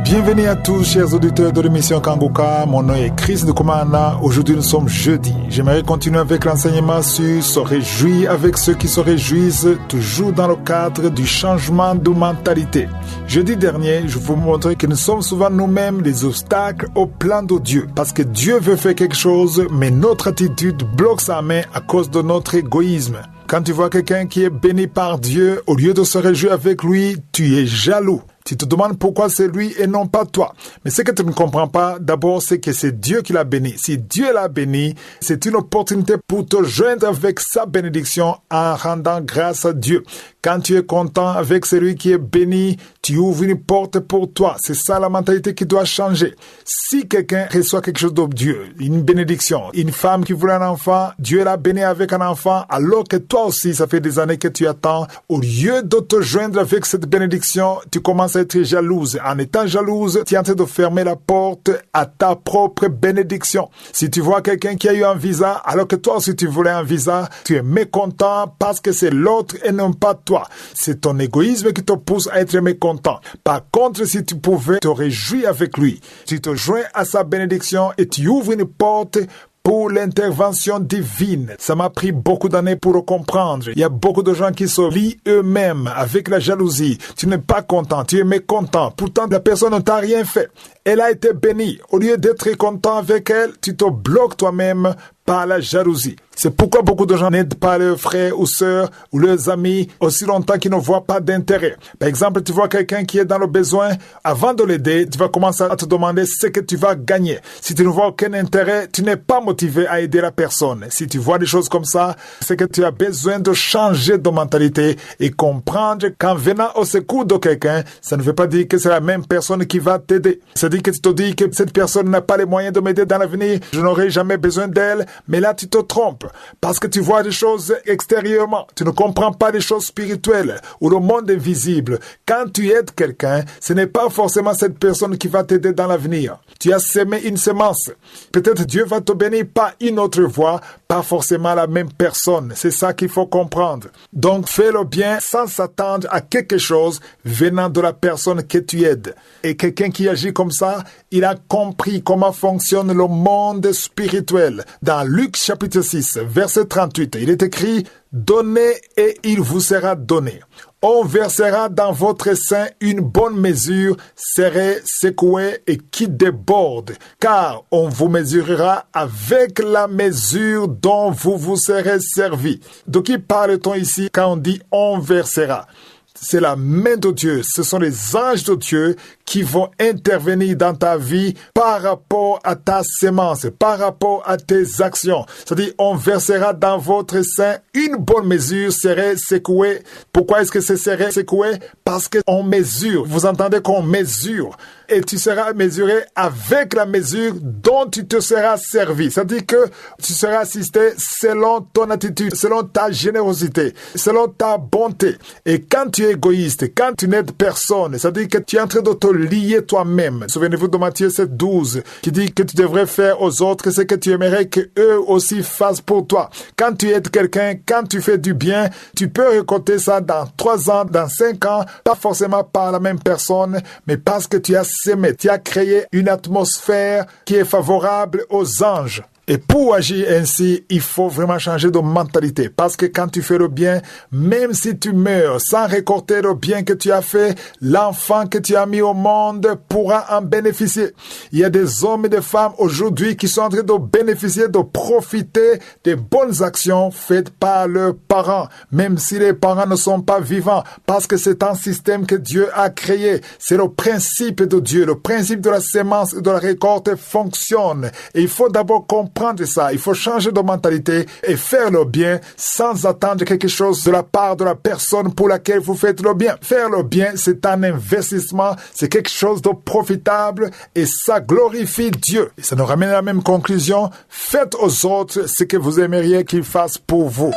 Bienvenue à tous, chers auditeurs de l'émission Kanguka. Mon nom est Chris de Komana. Aujourd'hui, nous sommes jeudi. J'aimerais continuer avec l'enseignement sur se réjouir avec ceux qui se réjouissent, toujours dans le cadre du changement de mentalité. Jeudi dernier, je vous montrais que nous sommes souvent nous-mêmes les obstacles au plan de Dieu. Parce que Dieu veut faire quelque chose, mais notre attitude bloque sa main à cause de notre égoïsme. Quand tu vois quelqu'un qui est béni par Dieu, au lieu de se réjouir avec lui, tu es jaloux. Tu te demandes pourquoi c'est lui et non pas toi. Mais ce que tu ne comprends pas, d'abord, c'est que c'est Dieu qui l'a béni. Si Dieu l'a béni, c'est une opportunité pour te joindre avec sa bénédiction en rendant grâce à Dieu. Quand tu es content avec celui qui est béni, tu ouvres une porte pour toi. C'est ça la mentalité qui doit changer. Si quelqu'un reçoit quelque chose de Dieu, une bénédiction, une femme qui voulait un enfant, Dieu l'a béni avec un enfant, alors que toi aussi, ça fait des années que tu attends. Au lieu de te joindre avec cette bénédiction, tu commences à être jalouse. En étant jalouse, tu es en train de fermer la porte à ta propre bénédiction. Si tu vois quelqu'un qui a eu un visa, alors que toi aussi tu voulais un visa, tu es mécontent parce que c'est l'autre et non pas toi. C'est ton égoïsme qui te pousse à être mécontent. Par contre, si tu pouvais te réjouir avec lui, tu te joins à sa bénédiction et tu ouvres une porte pour l'intervention divine. Ça m'a pris beaucoup d'années pour le comprendre. Il y a beaucoup de gens qui se lient eux-mêmes avec la jalousie. Tu n'es pas content, tu es mécontent. Pourtant, la personne ne t'a rien fait. Elle a été bénie. Au lieu d'être content avec elle, tu te bloques toi-même par la jalousie. C'est pourquoi beaucoup de gens n'aident pas leurs frères ou sœurs ou leurs amis aussi longtemps qu'ils ne voient pas d'intérêt. Par exemple, tu vois quelqu'un qui est dans le besoin, avant de l'aider, tu vas commencer à te demander ce que tu vas gagner. Si tu ne vois aucun intérêt, tu n'es pas motivé à aider la personne. Si tu vois des choses comme ça, c'est que tu as besoin de changer de mentalité et comprendre qu'en venant au secours de quelqu'un, ça ne veut pas dire que c'est la même personne qui va t'aider. C'est-à-dire que tu te dis que cette personne n'a pas les moyens de m'aider dans l'avenir, je n'aurai jamais besoin d'elle, mais là tu te trompes. Parce que tu vois des choses extérieurement. Tu ne comprends pas les choses spirituelles ou le monde invisible. Quand tu aides quelqu'un, ce n'est pas forcément cette personne qui va t'aider dans l'avenir. Tu as semé une semence. Peut-être Dieu va te bénir par une autre voie, pas forcément la même personne. C'est ça qu'il faut comprendre. Donc fais le bien sans s'attendre à quelque chose venant de la personne que tu aides. Et quelqu'un qui agit comme ça, il a compris comment fonctionne le monde spirituel. Dans Luc chapitre 6, verset 38, il est écrit « Donnez et il vous sera donné. On versera dans votre sein une bonne mesure, serrée, secouée et qui déborde, car on vous mesurera avec la mesure dont vous vous serez servi. » De qui parle-t-on ici quand on dit « on versera » ? C'est la main de Dieu, ce sont les anges de Dieu qui vont intervenir dans ta vie par rapport à ta sémence, par rapport à tes actions. C'est-à-dire, on versera dans votre sein une bonne mesure, serrée, secouée. Pourquoi est-ce que c'est serré, secoué? Parce qu'on mesure. Vous entendez qu'on mesure. Et tu seras mesuré avec la mesure dont tu te seras servi. C'est-à-dire que tu seras assisté selon ton attitude, selon ta générosité, selon ta bonté. Et quand tu es égoïste, quand tu n'aides personne, c'est-à-dire que tu es en train de te lier toi-même. Souvenez-vous de Matthieu 7,12 qui dit que tu devrais faire aux autres ce que tu aimerais qu'eux aussi fassent pour toi. Quand tu aides quelqu'un, quand tu fais du bien, tu peux récolter ça dans 3 ans, dans 5 ans, pas forcément par la même personne, mais parce que tu as sémé, tu as créé une atmosphère qui est favorable aux anges. Et pour agir ainsi, il faut vraiment changer de mentalité. Parce que quand tu fais le bien, même si tu meurs sans récolter le bien que tu as fait, l'enfant que tu as mis au monde pourra en bénéficier. Il y a des hommes et des femmes aujourd'hui qui sont en train de bénéficier, de profiter des bonnes actions faites par leurs parents, même si les parents ne sont pas vivants. Parce que c'est un système que Dieu a créé. C'est le principe de Dieu. Le principe de la sémence et de la récolte fonctionne. Et il faut d'abord comprendre ça, il faut changer de mentalité et faire le bien sans attendre quelque chose de la part de la personne pour laquelle vous faites le bien. Faire le bien, c'est un investissement, c'est quelque chose de profitable et ça glorifie Dieu. Et ça nous ramène à la même conclusion, faites aux autres ce que vous aimeriez qu'ils fassent pour vous.